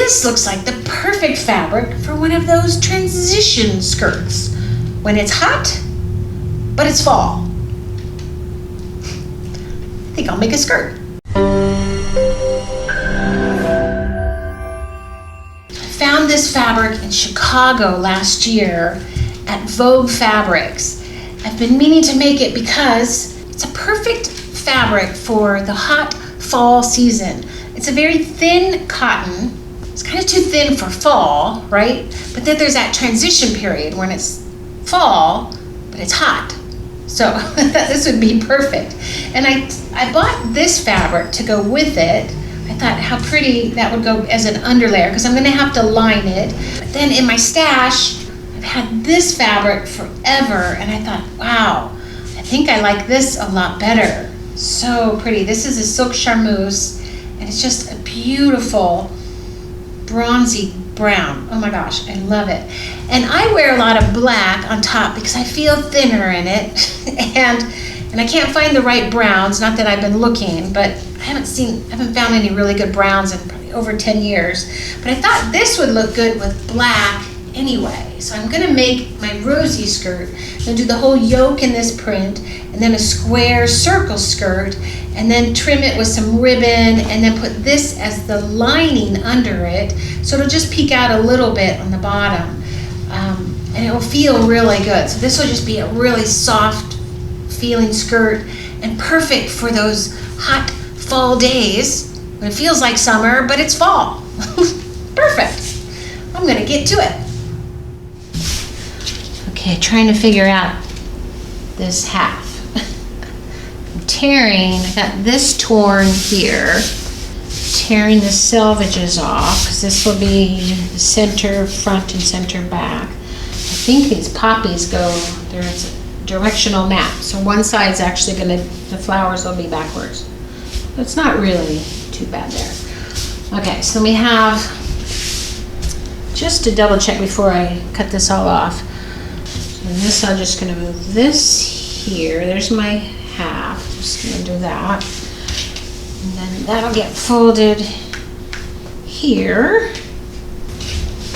this looks like the perfect fabric for one of those transition skirts when it's hot, but it's fall. I think I'll make a skirt. I found this fabric in Chicago last year at Vogue Fabrics. I've been meaning to make it because it's a perfect fabric for the hot fall season. It's a very thin cotton. It's kind of too thin for fall, right? But then there's that transition period when it's fall, but it's hot. So this would be perfect. And I bought this fabric to go with it. I thought how pretty that would go as an underlayer because I'm going to have to line it. But then in my stash, I've had this fabric forever, and I thought, wow, I think I like this a lot better. So pretty. This is a silk charmeuse, and it's just a beautiful bronzy brown. Oh my gosh, I love it. And I wear a lot of black on top because I feel thinner in it, and I can't find the right browns. Not that I've been looking, but I haven't found any really good browns in probably over 10 years. But I thought this would look good with black anyway. So I'm gonna make my rosy skirt. I'm gonna do the whole yoke in this print, and then a square circle skirt, and then trim it with some ribbon, and then put this as the lining under it, so it'll just peek out a little bit on the bottom, and it will feel really good. So this will just be a really soft feeling skirt, and perfect for those hot fall days when it feels like summer, but it's fall. Perfect. I'm gonna get to it. Okay, trying to figure out this half. I'm tearing, I got this torn here, tearing the selvages off, because this will be the center front and center back. I think these poppies go, there's a directional map, so one side's actually gonna, the flowers will be backwards. It's not really too bad there. Okay, so we have, just to double check before I cut this all off, and this, I'm just going to move this here. There's my half. Just going to do that. And then that'll get folded here.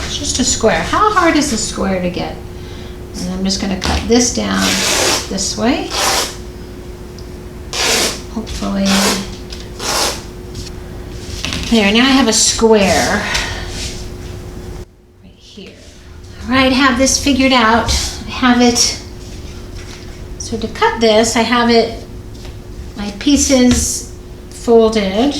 Just a square. How hard is a square to get? And I'm just going to cut this down this way. Hopefully. There, now I have a square right here. All right, have this figured out. Have it, so to cut this, I have it, my pieces folded.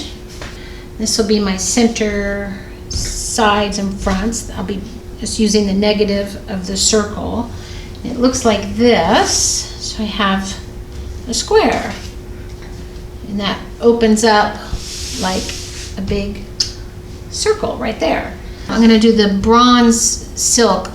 This will be my center sides and fronts. I'll be just using the negative of the circle. It looks like this, so I have a square, and that opens up like a big circle right there. I'm going to do the bronze silk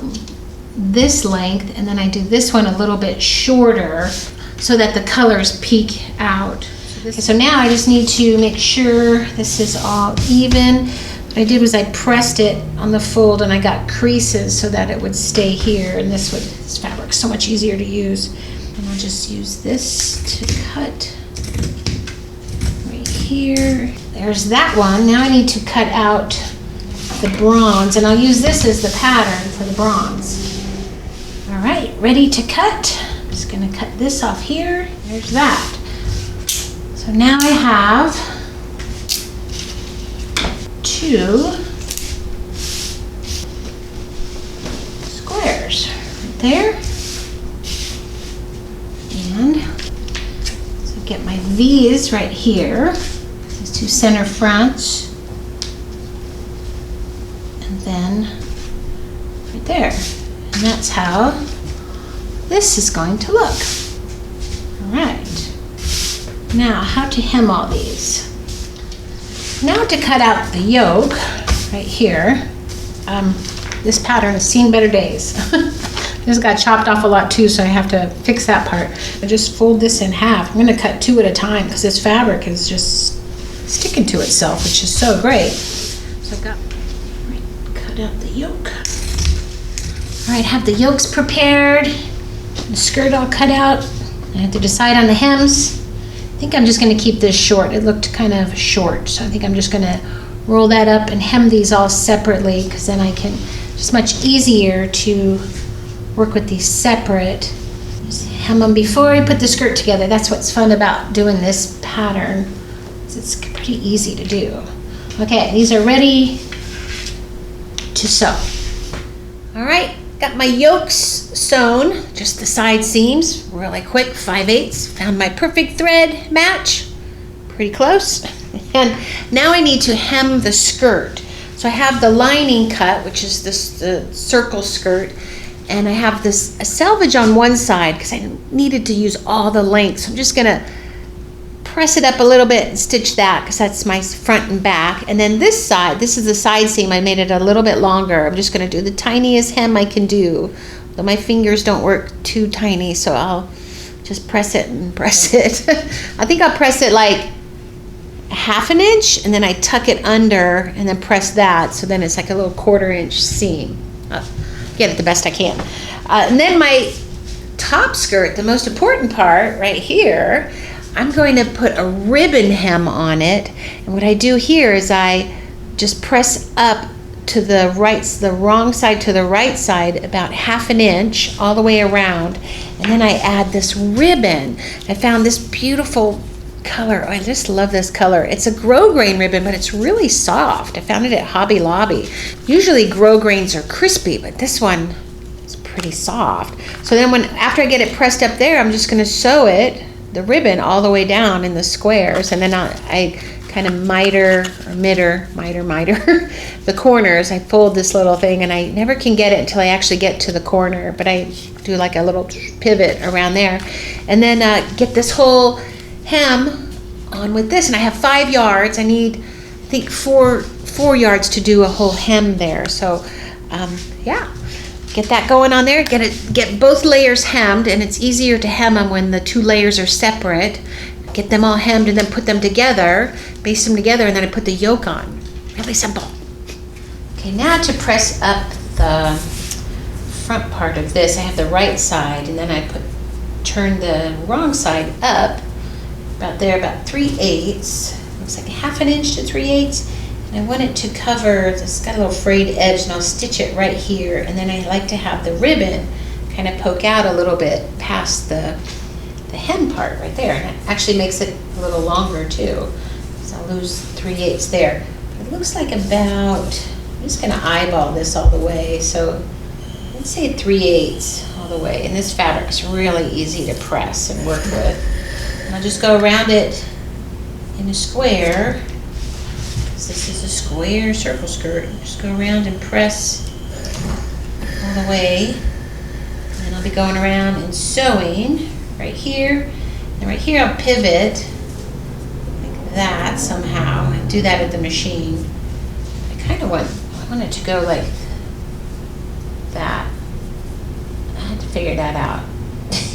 this length, and then I do this one a little bit shorter so that the colors peek out. So now I just need to make sure this is all even. What I did was I pressed it on the fold, and I got creases so that it would stay here, and this fabric's so much easier to use. And I'll just use this to cut right here. There's that one. Now I need to cut out the bronze, and I'll use this as the pattern for the bronze. All right, ready to cut. I'm just gonna cut this off here. There's that. So now I have two squares right there. And so get my V's right here. These two center fronts. And then right there. And that's how this is going to look. All right. Now, how to hem all these. Now to cut out the yoke right here. This pattern has seen better days. This got chopped off a lot too, so I have to fix that part. I just fold this in half. I'm gonna cut two at a time because this fabric is just sticking to itself, which is so great. So I've got, cut out the yoke. All right, have the yokes prepared, the skirt all cut out. I have to decide on the hems. I think I'm just gonna keep this short. It looked kind of short, so I think I'm just gonna roll that up and hem these all separately, because then I can, it's much easier to work with these separate. Just hem them before I put the skirt together. That's what's fun about doing this pattern. It's pretty easy to do. Okay, these are ready to sew. All right, got my yokes sewn, just the side seams, really quick, 5/8. Found my perfect thread match, pretty close. And now I need to hem the skirt. So I have the lining cut, which is this the circle skirt, and I have this a selvage on one side because I needed to use all the length. So I'm just gonna press it up a little bit and stitch that because that's my front and back. And then this side, this is the side seam. I made it a little bit longer. I'm just gonna do the tiniest hem I can do. Though my fingers don't work too tiny, so I'll just press it and press it. I think I'll press it like 1/2 inch, and then I tuck it under and then press that, so then it's like a little 1/4 inch seam. Get it the best I can. And then my top skirt, the most important part right here, I'm going to put a ribbon hem on it. And what I do here is I just press up to the wrong side to the right side about 1/2 inch all the way around. And then I add this ribbon. I found this beautiful color. Oh, I just love this color. It's a grosgrain ribbon, but it's really soft. I found it at Hobby Lobby. Usually grosgrains are crispy, but this one is pretty soft. So then after I get it pressed up there, I'm just going to sew it, the ribbon, all the way down in the squares, and then I kind of miter the corners. I fold this little thing, and I never can get it until I actually get to the corner, but I do like a little pivot around there, and then get this whole hem on with this. And I have 5 yards. I need, I think, four yards to do a whole hem there. So yeah, get that going on there. Get both layers hemmed, and it's easier to hem them when the 2 layers are separate. Get them all hemmed and then put them together, baste them together, and then I put the yoke on. Really simple. Okay, now to press up the front part of this, I have the right side, and then I turn the wrong side up about there, about 3/8. Looks like 1/2 inch to 3/8. And I want it to cover, it's got a little frayed edge, and I'll stitch it right here. And then I like to have the ribbon kind of poke out a little bit past the hem part right there. And it actually makes it a little longer too. So I'll lose 3/8 there. But it looks like about, I'm just gonna eyeball this all the way. So let's say 3/8 all the way. And this fabric is really easy to press and work with. And I'll just go around it in a square. This is a square circle skirt. Just go around and press all the way. And then I'll be going around and sewing right here. And right here I'll pivot like that somehow. I do that at the machine. I want it to go like that. I had to figure that out.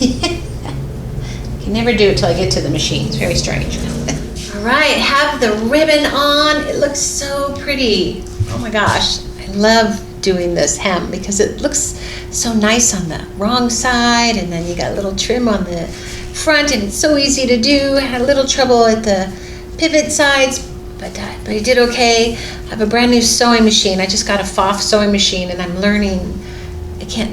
I can never do it till I get to the machine. It's very strange. All right, have the ribbon on. It looks so pretty. Oh my gosh, I love doing this hem because it looks so nice on the wrong side, and then you got a little trim on the front, and it's so easy to do. I had a little trouble at the pivot sides, but I did okay. I have a brand new sewing machine. I just got a Pfaff sewing machine, and I'm learning.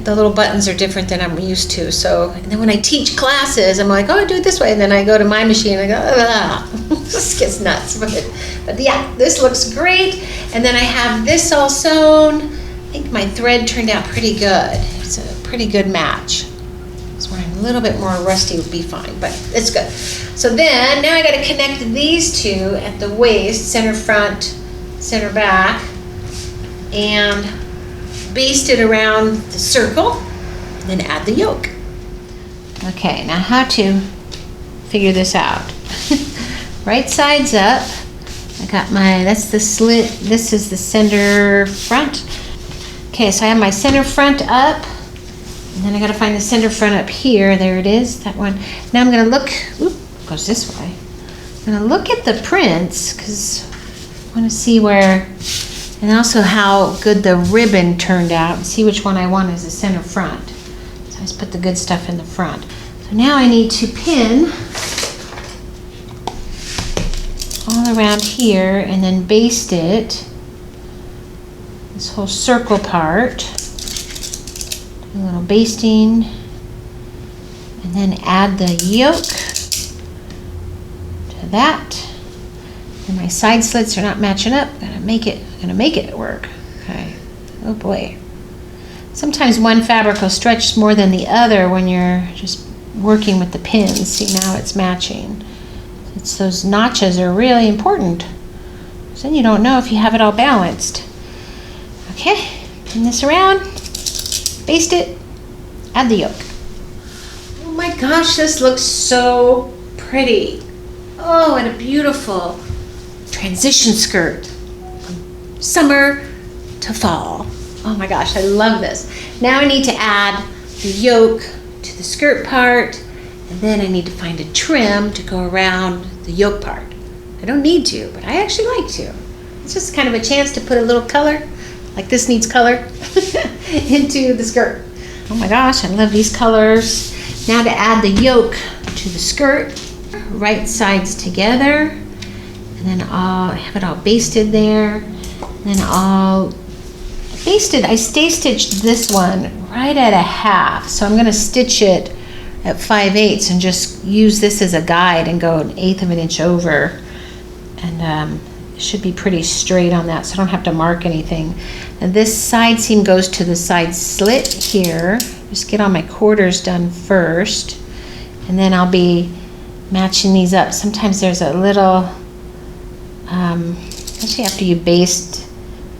The little buttons are different than I'm used to. So, and then when I teach classes, I'm like, oh, I do it this way. And then I go to my machine and I go, ah. This gets nuts. But yeah, this looks great. And then I have this all sewn. I think my thread turned out pretty good. It's a pretty good match. So when I'm a little bit more rusty would be fine, but it's good. So then, now I got to connect these two at the waist, center front, center back, and baste it around the circle, and then add the yoke. Okay, now how to figure this out. Right side's up. I got that's the slit, this is the center front. Okay, so I have my center front up, and then I gotta find the center front up here. There it is, that one. Now I'm gonna look, goes this way. I'm gonna look at the prints, because I wanna see where, and also how good the ribbon turned out, and see which one I want as the center front. So I just put the good stuff in the front. So now I need to pin all all around here and then baste it, this whole circle part. A little basting, and then add the yolk to that. And my side slits are not matching up. Gonna make it work. Okay. Oh boy. Sometimes one fabric will stretch more than the other when you're just working with the pins. See, now it's matching. It's those notches are really important. So then you don't know if you have it all balanced. Okay, pin this around, baste it, add the yolk. Oh my gosh, this looks so pretty. Oh, and a beautiful transition skirt from summer to fall. Oh my gosh, I love this. Now I need to add the yoke to the skirt part, and then I need to find a trim to go around the yoke part. I don't need to, but I actually like to. It's just kind of a chance to put a little color, like this needs color, into the skirt. Oh my gosh, I love these colors. Now to add the yoke to the skirt, right sides together, and then I'll have it all basted there. And then I'll basted, I stay stitched this one right at a half, so I'm gonna stitch it at 5/8 and just use this as a guide and go 1/8 of an inch over, and it should be pretty straight on that, so I don't have to mark anything. And this side seam goes to the side slit here. Just get all my quarters done first, and then I'll be matching these up. Sometimes there's a little, especially after you baste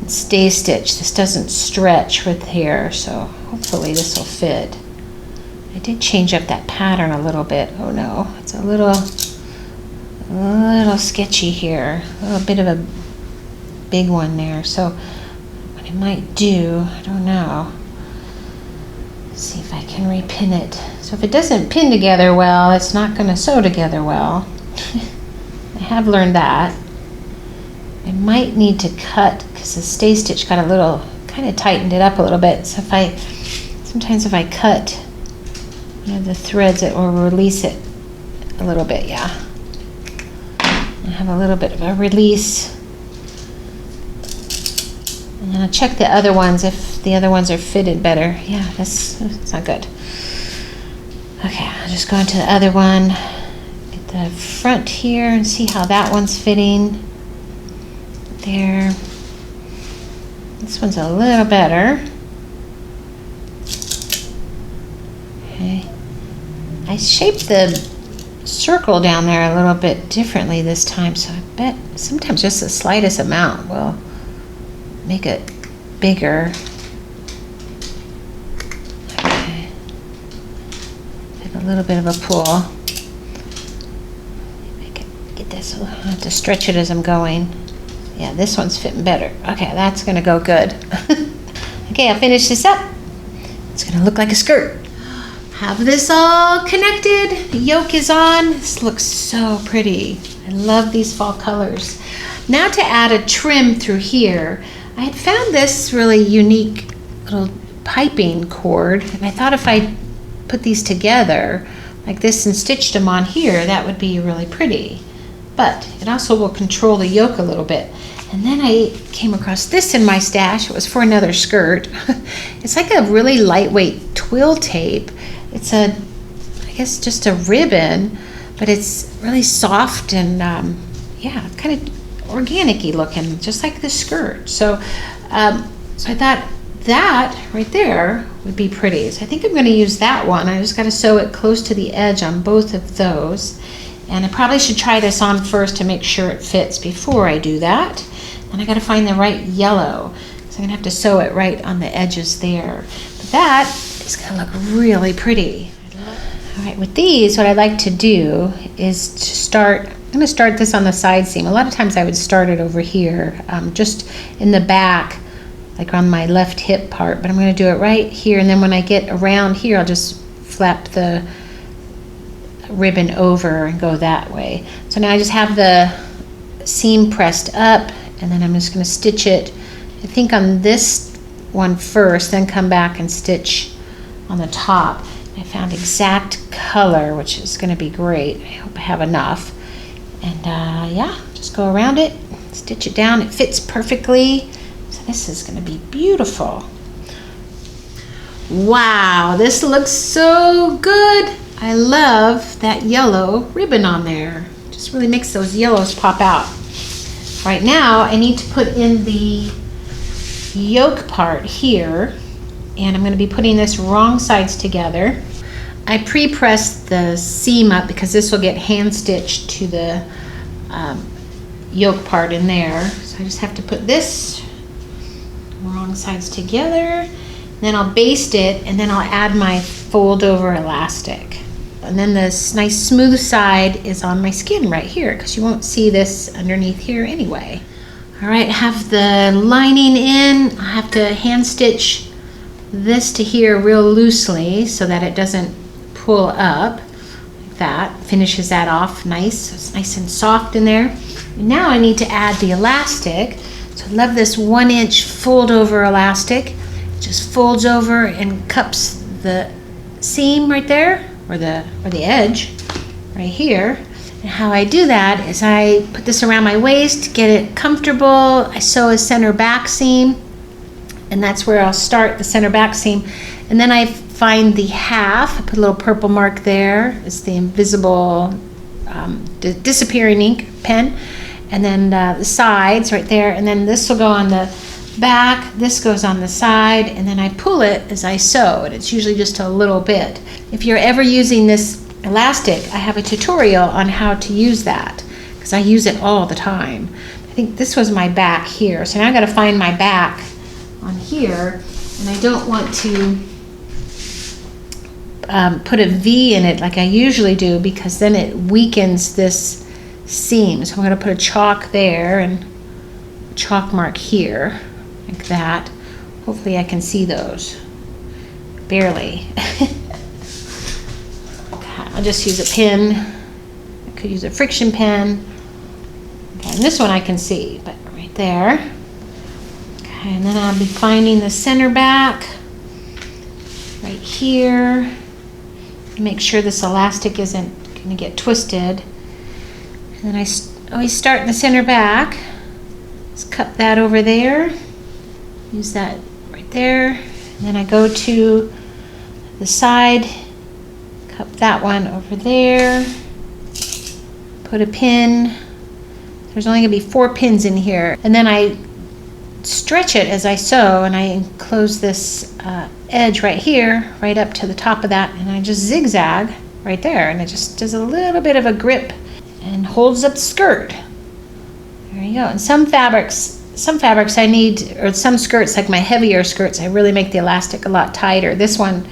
and stay stitch, this doesn't stretch with here, so hopefully this will fit. I did change up that pattern a little bit. Oh no, it's a little sketchy here. A little bit of a big one there. So what I might do, I don't know. Let's see if I can repin it. So if it doesn't pin together well, it's not going to sew together well. I have learned that. I might need to cut because the stay stitch got a little, kind of tightened it up a little bit. So sometimes if I cut the threads, it will release it a little bit. Yeah, I have a little bit of a release, and then I'll check the other ones if the other ones are fitted better. Yeah, that's not good. Okay, I'll just go into the other one, get the front here and see how that one's fitting. There. This one's a little better. Okay. I shaped the circle down there a little bit differently this time, so I bet sometimes just the slightest amount will make it bigger. Okay. Take a little bit of a pull. Get this, I'll have to stretch it as I'm going. Yeah, this one's fitting better. Okay, that's gonna go good. Okay, I'll finish this up. It's gonna look like a skirt. Have this all connected. The yoke is on. This looks so pretty. I love these fall colors. Now to add a trim through here, I had found this really unique little piping cord, and I thought if I put these together like this and stitched them on here, that would be really pretty. But it also will control the yoke a little bit. And then I came across this in my stash. It was for another skirt. It's like a really lightweight twill tape. It's I guess just a ribbon, but it's really soft and yeah, kind of organic-y looking, just like the skirt. So, so I thought that right there would be pretty. So I think I'm going to use that one. I just got to sew it close to the edge on both of those. And I probably should try this on first to make sure it fits before I do that. And I got to find the right yellow, so I'm going to have to sew it right on the edges there. But that is going to look really pretty. All right, with these, what I like to do is to start, I'm going to start this on the side seam. A lot of times I would start it over here, just in the back, like on my left hip part, but I'm going to do it right here, and then when I get around here, I'll just flap the ribbon over and go that way. So now I just have the seam pressed up, and then I'm just going to stitch it, I think on this one first, then come back and stitch on the top. I found exact color, which is going to be great. I hope I have enough. And yeah, just go around it, stitch it down. It fits perfectly. So this is going to be beautiful. Wow, this looks so good. I love that yellow ribbon on there. Just really makes those yellows pop out. Right now, I need to put in the yoke part here, and I'm going to be putting this wrong sides together. I pre-pressed the seam up because this will get hand stitched to the yoke part in there. So I just have to put this wrong sides together. Then I'll baste it, and then I'll add my fold over elastic. And then this nice smooth side is on my skin right here, because you won't see this underneath here anyway. All right, have the lining in. I have to hand stitch this to here real loosely so that it doesn't pull up like that. Finishes that off nice, so it's nice and soft in there. And now I need to add the elastic. So I love this 1-inch fold over elastic. Just folds over and cups the seam right there, or the edge right here. And how I do that is I put this around my waist, get it comfortable. I sew a center back seam, and that's where I'll start the center back seam. And then I find the half. I put a little purple mark there. It's the invisible disappearing ink pen. And then the sides right there. And then this will go on the back, this goes on the side, and then I pull it as I sew, and it's usually just a little bit. If you're ever using this elastic, I have a tutorial on how to use that, because I use it all the time. I think this was my back here, so now I got to find my back on here, and I don't want to put a V in it like I usually do, because then it weakens this seam. So I'm going to put a chalk there and a chalk mark here. Like that. Hopefully I can see those. Barely. Okay, I'll just use a pin. I could use a friction pen. Okay, and this one I can see, but right there. Okay, and then I'll be finding the center back right here. Make sure this elastic isn't going to get twisted. And then I always start in the center back. Just cup that over there. Use that right there. And then I go to the side, cup that one over there, put a pin. There's only going to be 4 pins in here. And then I stretch it as I sew, and I enclose this edge right here, right up to the top of that, and I just zigzag right there, and it just does a little bit of a grip and holds up the skirt. There you go. And some fabrics I need, or some skirts, like my heavier skirts, I really make the elastic a lot tighter. This one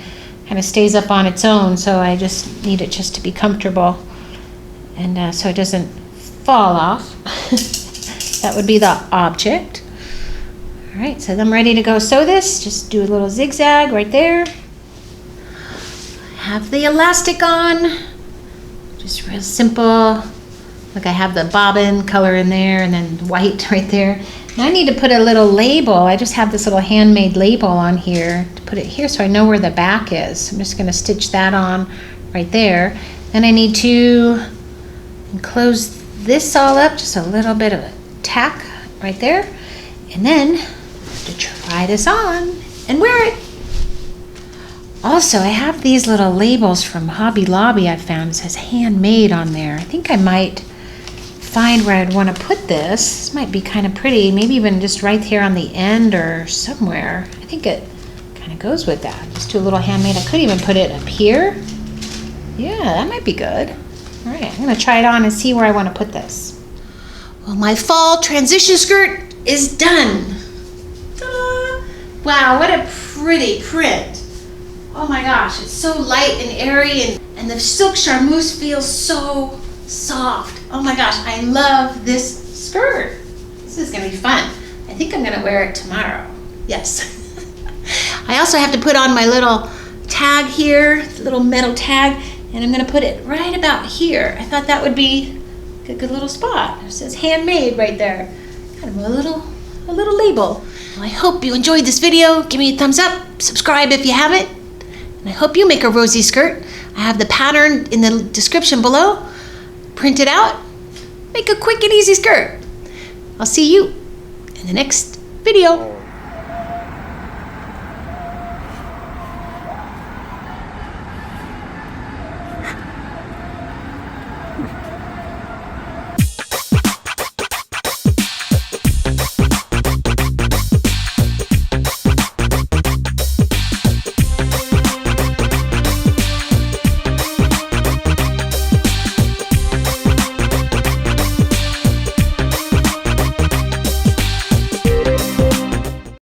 kind of stays up on its own, so I just need it just to be comfortable, and so it doesn't fall off. That would be the object. All right, so I'm ready to go sew this. Just do a little zigzag right there. Have the elastic on. Just real simple. Look, I have the bobbin color in there, and then white right there. Now I need to put a little label. I just have this little handmade label on here to put it here so I know where the back is. I'm just going to stitch that on right there. Then I need to enclose this all up, just a little bit of a tack right there. And then to try this on and wear it. Also, I have these little labels from Hobby Lobby I found. It says handmade on there. I think I might find where I'd want to put this. This might be kind of pretty, maybe even just right here on the end or somewhere. I think it kind of goes with that. Just do a little handmade. I could even put it up here. Yeah, that might be good. All right, I'm going to try it on and see where I want to put this. Well, my fall transition skirt is done. Ta-da! Wow, what a pretty print. Oh my gosh, it's so light and airy, and the silk charmeuse feels so soft. Oh my gosh, I love this skirt. This is gonna be fun. I think I'm gonna wear it tomorrow. Yes. I also have to put on my little tag here, little metal tag, and I'm gonna put it right about here. I thought that would be a good little spot. It says handmade right there. Kind of a little label. Well, I hope you enjoyed this video. Give me a thumbs up, subscribe if you haven't, and I hope you make a rosy skirt. I have the pattern in the description below. Print it out, Make a quick and easy skirt. I'll see you in the next video.